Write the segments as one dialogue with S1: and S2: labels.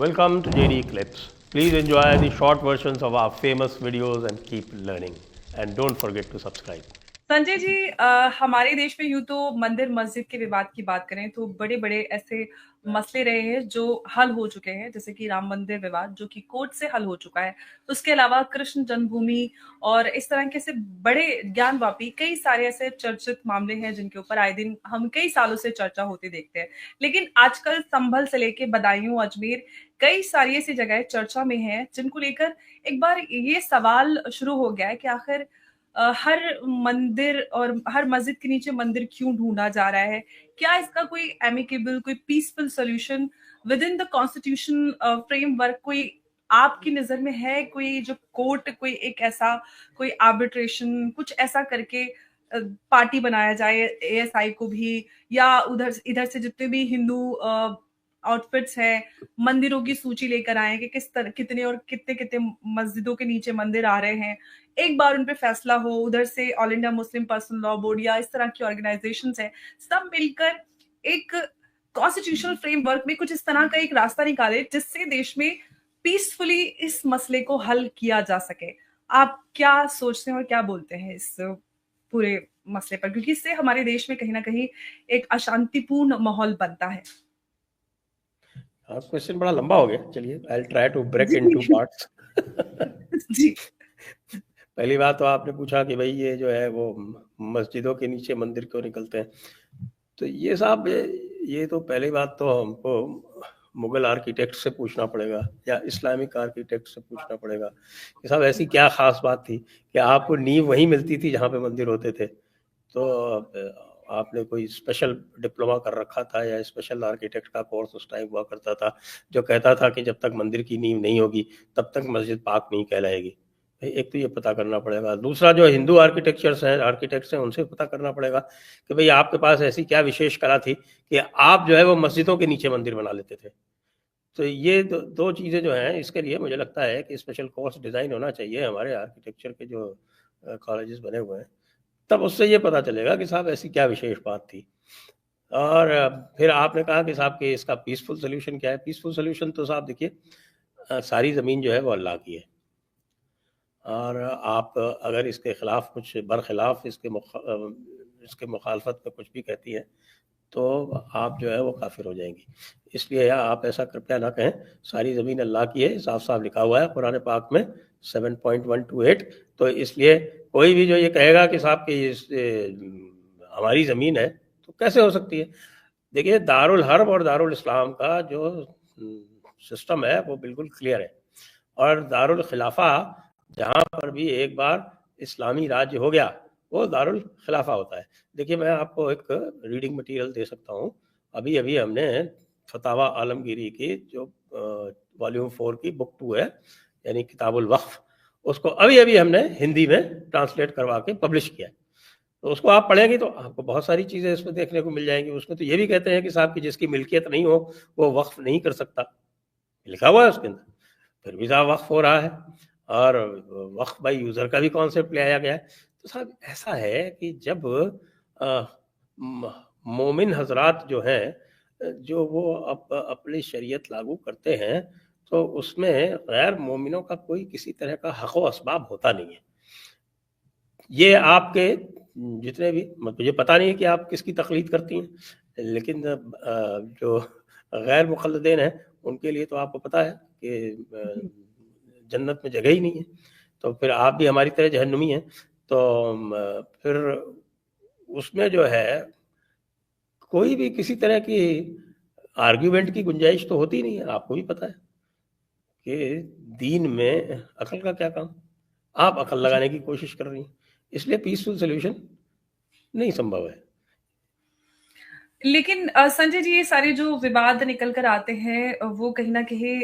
S1: Welcome to JD Clips. Please enjoy the short versions of our famous videos and keep learning. And don't forget to subscribe.
S2: Sanjay ji, हमारे देश में यूं तो मंदिर मस्जिद के विवाद की बात करें तो बड़े बड़े ऐसे मसले रहे हैं जो हल हो चुके हैं, जैसे कि राम मंदिर विवाद जो कि कोर्ट से हल हो चुका है। उसके अलावा कृष्ण जन्मभूमि और इस तरह के से बड़े ज्ञानवापी कई सारे ऐसे चर्चित मामले हैं जिनके ऊपर आए दिन हम कई सालों से चर्चा होते देखते हैं। लेकिन आजकल संभल से लेके बदायूं, अजमेर, कई सारी ऐसी जगह चर्चा में हैं जिनको लेकर एक बार ये सवाल शुरू हो गया है कि आखिर हर मंदिर और हर मस्जिद के नीचे मंदिर क्यों ढूंढा जा रहा है? क्या इसका कोई एमिकेबल, कोई peaceful solution with in the constitution framework कोई आपकी नजर में है? कोई जो कोर्ट, कोई एक ऐसा कोई आर्बिट्रेशन कुछ ऐसा करके पार्टी बनाया जाए एएसआई को भी, या उधर इधर से जितने भी हिंदू आउटफिट्स हैं, मंदिरों की सूची लेकर आए कि किस तरह कितने और कितने कितने मस्जिदों के नीचे मंदिर आ रहे हैं, एक बार उन पे फैसला हो। उधर से all India Muslim personal law board या इस तरह की ऑर्गेनाइजेशंस हैं, सब मिलकर एक कॉन्स्टिट्यूशनल फ्रेमवर्क में कुछ इस तरह का एक रास्ता निकाले जिससे देश में पीसफुली इस मसले को हल किया जा सके। आप क्या सोचते हैं और क्या बोलते हैं इस पूरे मसले पर? क्योंकि इससे हमारे देश में कहीं ना कहीं एक अशांतिपूर्ण माहौल बनता है।
S1: हाँ, क्वेश्चन बड़ा लंबा हो गया। चलिए, I try to break in two
S2: जी।
S1: पार्ट्स।
S2: जी।
S1: पहली बात तो आपने पूछा कि भाई ये जो है वो मस्जिदों के नीचे मंदिर क्यों निकलते हैं। तो ये साहब, ये तो पहली बात तो हमको मुगल आर्किटेक्ट से पूछना पड़ेगा या इस्लामिक आर्किटेक्ट से पूछना पड़ेगा कि साहब ऐसी क्या खास बात थी कि आपको नींव वहीं मिलती थी जहाँ पे मंदिर होते थे। तो आपने कोई स्पेशल डिप्लोमा कर रखा था या स्पेशल आर्किटेक्ट का कोर्स उस टाइम हुआ करता था जो कहता था कि जब तक मंदिर की नींव नहीं होगी तब तक मस्जिद पाक नहीं कहलाएगी। एक तो ये पता करना पड़ेगा। दूसरा, जो हिंदू आर्किटेक्ट्स हैं उनसे पता करना पड़ेगा कि भाई आपके पास ऐसी क्या विशेष कला थी कि आप जो है वो मस्जिदों के नीचे मंदिर बना लेते थे। तो ये दो चीज़ें जो हैं, इसके लिए मुझे लगता है कि स्पेशल कोर्स डिज़ाइन होना चाहिए हमारे आर्किटेक्चर के जो कॉलेजेस बने हुए हैं। तब उससे ये पता चलेगा कि साहब ऐसी क्या विशेष बात थी। और फिर आपने कहा कि साहब कि इसका पीसफुल सोल्यूशन क्या है। पीसफुल सोल्यूशन तो साहब देखिए, सारी ज़मीन जो है वो अल्लाह की है, और आप अगर इसके ख़िलाफ़ कुछ बरख़िलाफ़ इसके मुखालफत में कुछ भी कहती हैं तो आप जो है वो काफ़िर हो जाएंगी। इसलिए आप ऐसा कृपया ना कहें। सारी ज़मीन अल्लाह की है, साफ साफ लिखा हुआ है कुरान पाक में 7.128। तो इसलिए कोई भी जो ये कहेगा कि साहब कि हमारी ज़मीन है, तो कैसे हो सकती है। देखिए, दारुल हर्ब और दारुल इस्लाम का जो सिस्टम है वो बिल्कुल क्लियर है, और दारुल खिलाफा जहाँ पर भी एक बार इस्लामी राज्य हो गया वो दारुल खिलाफा होता है। देखिए, मैं आपको एक रीडिंग मटेरियल दे सकता हूँ। अभी अभी हमने फतावा आलमगीरी की जो वॉल्यूम 4 की बुक 2 है, यानी किताबुल वक्फ, उसको अभी अभी हमने हिंदी में ट्रांसलेट करवा के पब्लिश किया है। तो उसको आप पढ़ेंगे तो आपको बहुत सारी चीज़ें इसमें देखने को मिल जाएंगी। उसमें तो ये भी कहते हैं कि साहब की जिसकी मिल्कियत नहीं हो वो वक्फ नहीं कर सकता, लिखा हुआ है उसके अंदर। फिर भी साहब वक्फ हो रहा है, और वक्फ बाई यूज़र का भी कॉन्सेप्ट ले आया गया है। तो साहब ऐसा है कि जब मोमिन हजरात जो हैं, जो वो अपनी शरीयत लागू करते हैं, तो उसमें गैर मोमिनों का कोई किसी तरह का हक़ व असबाब होता नहीं है। ये आपके जितने भी, मुझे पता नहीं है कि आप किसकी तकलीद करती हैं, लेकिन जो गैर मुक़ल्लिदीन हैं उनके लिए तो आपको पता है कि जन्नत में जगह ही नहीं है। तो फिर आप भी हमारी तरह जहन्नुमी हैं। तो फिर उसमें जो है कोई भी किसी तरह की आर्ग्यूमेंट की गुंजाइश तो होती नहीं है। आपको भी पता है कि दीन में अकल का क्या काम। आप अकल
S2: जी।
S1: लगाने की कोशिश कर रही हैं, इसलिए पीसफुल सोल्यूशन नहीं संभव है।
S2: लेकिन संजय जी, ये सारे जो विवाद निकल कर आते हैं वो कहीं ना कहीं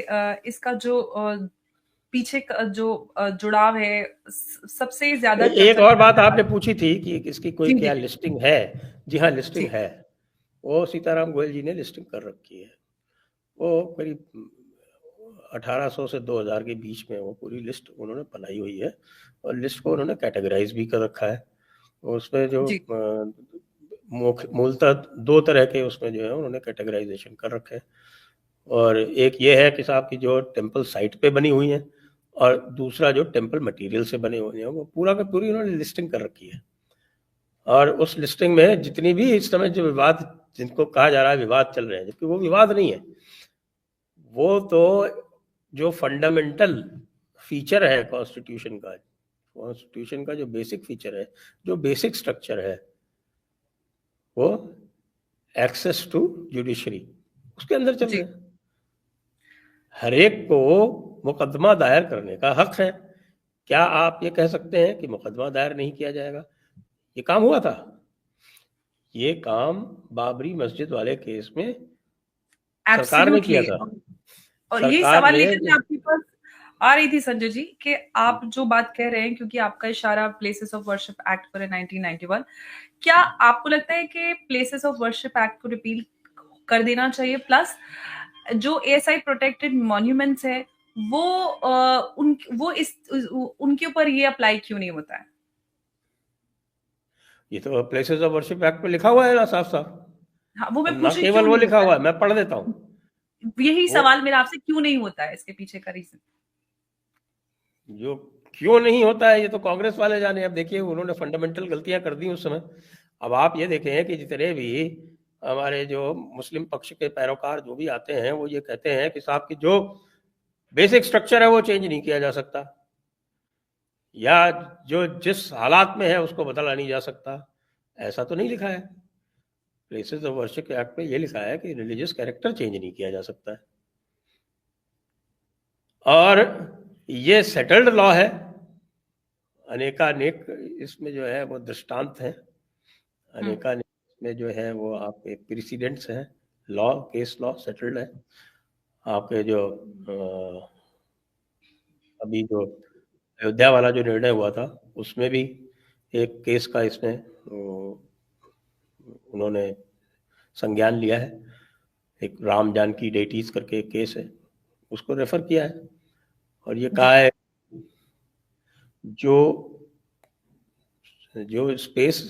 S2: इसका जो पीछे का जो जुड़ाव है सबसे ज्यादा
S1: एक
S2: चर्चा
S1: और
S2: करने
S1: बात
S2: वाला।
S1: आपने पूछी थी कि इसकी कोई
S2: जी
S1: क्या
S2: जी
S1: लिस्टिंग है। जी हाँ, लिस्टिंग
S2: जी।
S1: है। वो सीताराम गोयल जी ने लिस्टिंग कर रखी है। वो करीब 1800 से 2000 के बीच में वो पूरी लिस्ट उन्होंने बनाई हुई है, और लिस्ट को उन्होंने कैटेगराइज भी कर रखा है। उसमें जो
S2: जी।
S1: मूलतः दो तरह के उसमें जो है उन्होंने कैटेगराइजेशन कर रखे हैं। और एक ये है कि साहब की जो टेम्पल साइट पे बनी हुई है, और दूसरा जो टेम्पल मटेरियल से बने हुए हैं, वो पूरा का पूरी उन्होंने लिस्टिंग कर रखी है। और उस लिस्टिंग में जितनी भी इस समय जो विवाद, जिनको कहा जा रहा है विवाद चल रहे हैं, जबकि वो विवाद नहीं है, वो तो जो फंडामेंटल फीचर है कॉन्स्टिट्यूशन का जो बेसिक फीचर है, जो बेसिक स्ट्रक्चर है, वो एक्सेस टू जुडिशरी, उसके अंदर चल
S2: जी
S1: रहे हैं। हर एक को मुकदमा दायर करने का हक है। क्या आप ये कह सकते हैं कि मुकदमा दायर नहीं किया जाएगा? ये काम हुआ था, ये काम बाबरी मस्जिद वाले केस में सरकार ने किया
S2: एब्सोल्युटली।
S1: था।
S2: और यही
S1: सरकार
S2: सवाल
S1: ने
S2: लेकर मैं आपके पास आ रही थी संजय जी, कि आप जो बात कह रहे हैं, क्योंकि आपका इशारा प्लेसेस ऑफ वर्शिप एक्ट पर है 1991, क्या आपको लगता है कि प्लेसेस ऑफ वर्शिप एक्ट को रिपील कर देना चाहिए? प्लस जो एएसआई प्रोटेक्टेड मॉन्यूमेंट्स है, वो उनके ऊपर ये अप्लाई क्यों नहीं होता है?
S1: ये तो प्लेसेस ऑफ वर्शिप एक्ट में लिखा हुआ है ना, साफ साफ।
S2: हाँ, वो
S1: और
S2: मैं
S1: ना
S2: पूछ रही
S1: केवल
S2: क्यों
S1: वो
S2: नहीं
S1: लिखा
S2: होता
S1: हुआ है, मैं पढ़ देता हूँ।
S2: है? यही
S1: वो
S2: सवाल मेरा आपसे, क्यों नहीं होता है, इसके पीछे का रीजन?
S1: जो क्यों नहीं होता है, ये तो कांग्रेस वाले जाने। अब देखिए, उन्होंने फंडामेंटल गलतियां कर दी उस समय। अब आप ये देखें कि जितने भी हमारे जो मुस्लिम पक्ष के पैरोकार जो भी आते हैं, वो ये कहते हैं कि साहब की जो बेसिक स्ट्रक्चर है वो चेंज नहीं किया जा सकता, या जो जिस हालात में है उसको बदला नहीं जा सकता। ऐसा तो नहीं लिखा है। प्लेसेस ऑफ वर्शिप एक्ट में ये लिखा है कि रिलीजियस कैरेक्टर चेंज नहीं किया जा सकता है, और ये सेटल्ड लॉ है। अनेकानेक इसमें जो है वो दृष्टांत हैं, अनेकानेक इसमें जो है वो आपके प्रेसिडेंट्स हैं। लॉ, केस लॉ सेटल्ड है। आपके जो अभी जो अयोध्या वाला जो निर्णय हुआ था, उसमें भी एक केस का इसमें उन्होंने संज्ञान लिया है। एक राम जानकी डेटीज करके एक केस है, उसको रेफर किया है, और ये कहा है जो जो स्पेस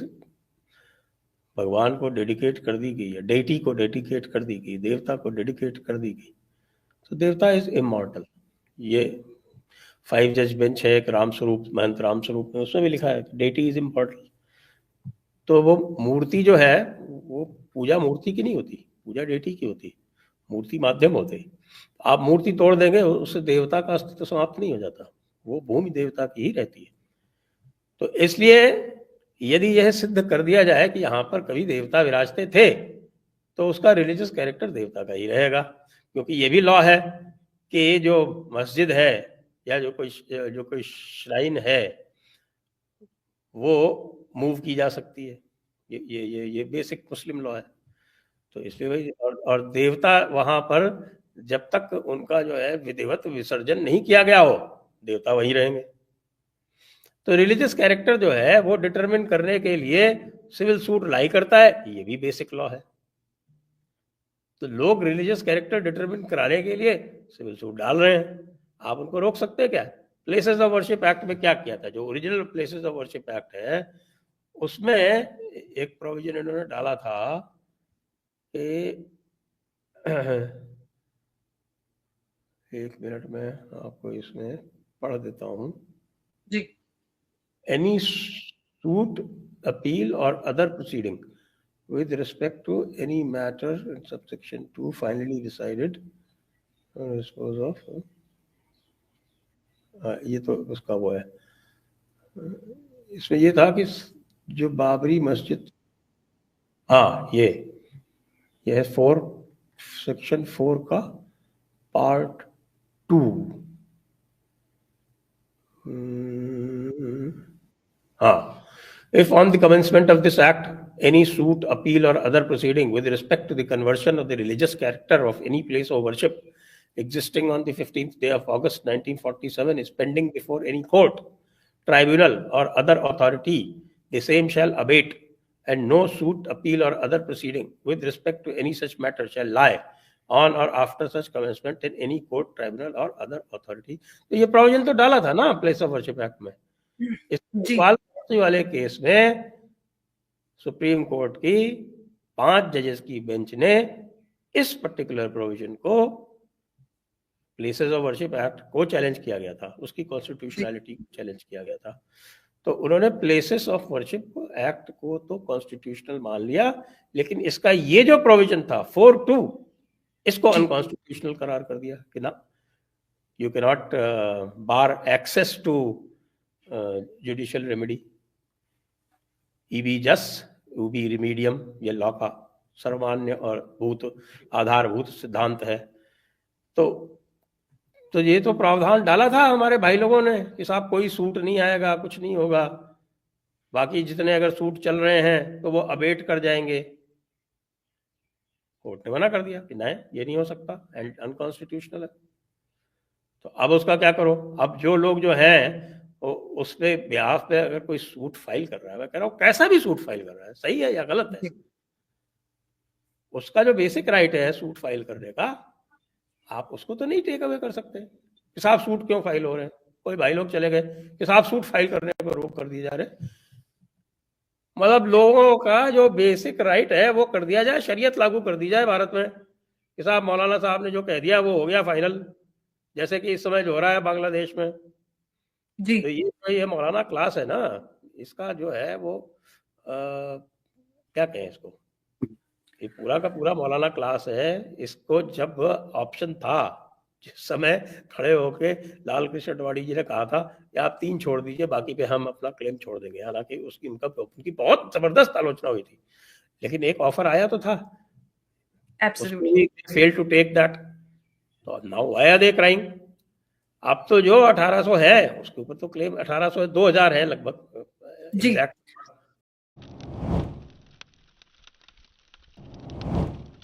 S1: भगवान को डेडिकेट कर दी गई है, डेटी को डेडिकेट कर दी गई, देवता को डेडिकेट कर दी गई, तो देवता इज इमॉर्टल। ये 5 जज बेंच है, एक राम स्वरूप, महंत राम स्वरूप में, उसमें भी लिखा है डेटी इज इमॉर्टल। तो वो मूर्ति जो है, वो पूजा मूर्ति की नहीं होती, पूजा डेटी की होती, मूर्ति माध्यम होते। आप मूर्ति तोड़ देंगे, उससे देवता का अस्तित्व समाप्त नहीं हो जाता, वो भूमि देवता की ही रहती है। तो इसलिए यदि यह सिद्ध कर दिया जाए कि यहाँ पर कभी देवता विराजते थे, तो उसका रिलीजियस कैरेक्टर देवता का ही रहेगा। क्योंकि ये भी लॉ है कि जो मस्जिद है या जो कोई श्राइन है, वो मूव की जा सकती है। ये बेसिक मुस्लिम लॉ है। तो इसलिए भाई, और देवता वहां पर जब तक उनका जो है विधिवत विसर्जन नहीं किया गया हो, देवता वहीं रहेंगे। तो रिलीजियस कैरेक्टर जो है वो डिटरमिन करने के लिए सिविल सूट लाई करता है, ये भी बेसिक लॉ है। तो लोग रिलीजियस कैरेक्टर डिटरमिन कराने के लिए सिविल सूट डाल रहे हैं, आप उनको रोक सकते हैं क्या? प्लेसेस ऑफ वर्शिप एक्ट में क्या किया था, जो original places of worship act है, उसमें एक प्रोविजन इन्होंने डाला था कि एक मिनट में आपको इसमें पढ़ देता हूं
S2: जी
S1: एनी सूट, अपील और other proceeding with respect to any matter in subsection 2 finally decided dispose of, ये तो उसका वो है। इसमें ये था कि जो बाबरी मस्जिद, हाँ ये है 4, सेक्शन 4 का पार्ट 2। हाँ, if on the commencement of this act any suit, appeal or other proceeding with respect to the conversion of the religious character of any place of worship existing on the 15th day of August 1947 is pending before any court, tribunal or other authority, the same shall abate, and no suit, appeal or other proceeding with respect to any such matter shall lie on or after such commencement in any court, tribunal or other authority। तो ये provision तो डाला था ना place of worship act में। इस
S2: जी
S1: वाले case में सुप्रीम कोर्ट की 5 जजेस की बेंच ने इस पर्टिकुलर प्रोविजन को प्लेसेस ऑफ वर्शिप एक्ट को चैलेंज किया गया था, उसकी
S2: जी,
S1: कॉन्स्टिट्यूशनैलिटी को चैलेंज किया गया था। तो उन्होंने प्लेसेस ऑफ वर्शिप एक्ट को तो कॉन्स्टिट्यूशनल मान लिया, लेकिन इसका ये जो प्रोविजन था 4(2) इसको
S2: जी,
S1: अनकॉन्स्टिट्यूशनल करार कर दिया कि ना, you can not bar access to judicial remedy, ईबी जस यूबी रिमीडियम, ये लॉ का सर्वमान्य और भूत आधारभूत सिद्धांत है। तो ये तो प्रावधान डाला था हमारे भाई लोगों ने कि साहब कोई सूट नहीं आएगा, कुछ नहीं होगा, बाकी जितने अगर सूट चल रहे हैं तो वो अबेट कर जाएंगे। कोर्ट ने मना कर दिया कि नहीं, ये नहीं हो सकता, एंड अनकॉन्स्टिट्यूशनल है। तो अब उसका क्या करो? अब जो लोग जो हैं उस पे ब्याह पे अगर कोई सूट फाइल कर रहा है, मैं कह रहा हूँ कैसा भी सूट फाइल कर रहा है, सही है या गलत है,
S2: जी,
S1: उसका जो बेसिक राइट है सूट फाइल करने का, आप उसको तो नहीं टेक अवे कर सकते कि साहब सूट क्यों फाइल हो रहे हैं। कोई भाई लोग चले गए कि साहब सूट फाइल करने पर रोक कर दी जा रहे, मतलब लोगों का जो बेसिक राइट है वो कर दिया जाए, शरीयत लागू कर दी जाए भारत में कि साहब मौलाना साहब ने जो कह दिया वो हो गया फाइनल, जैसे कि इस समय जो हो रहा है बांग्लादेश में।
S2: जी,
S1: तो ये मौलाना क्लास है ना, इसका जो है वो क्या कहें इसको, ये पूरा का पूरा मौलाना क्लास है। इसको जब ऑप्शन था, जिस समय खड़े होके लाल कृष्ण अडवाणी जी ने कहा था कि आप 3 छोड़ दीजिए, बाकी पे हम अपना क्लेम छोड़ देंगे, हालांकि उसकी उनकी बहुत जबरदस्त आलोचना हुई थी, लेकिन एक ऑफर आया तो था,
S2: एब्सोल्युटली।
S1: उसको फेल टू टेक दैट। तो now why are they crying? अब तो जो 1800 है उसके ऊपर तो क्लेम 1800 2000 है लगभग,
S2: जी,
S1: एग्जैक्ट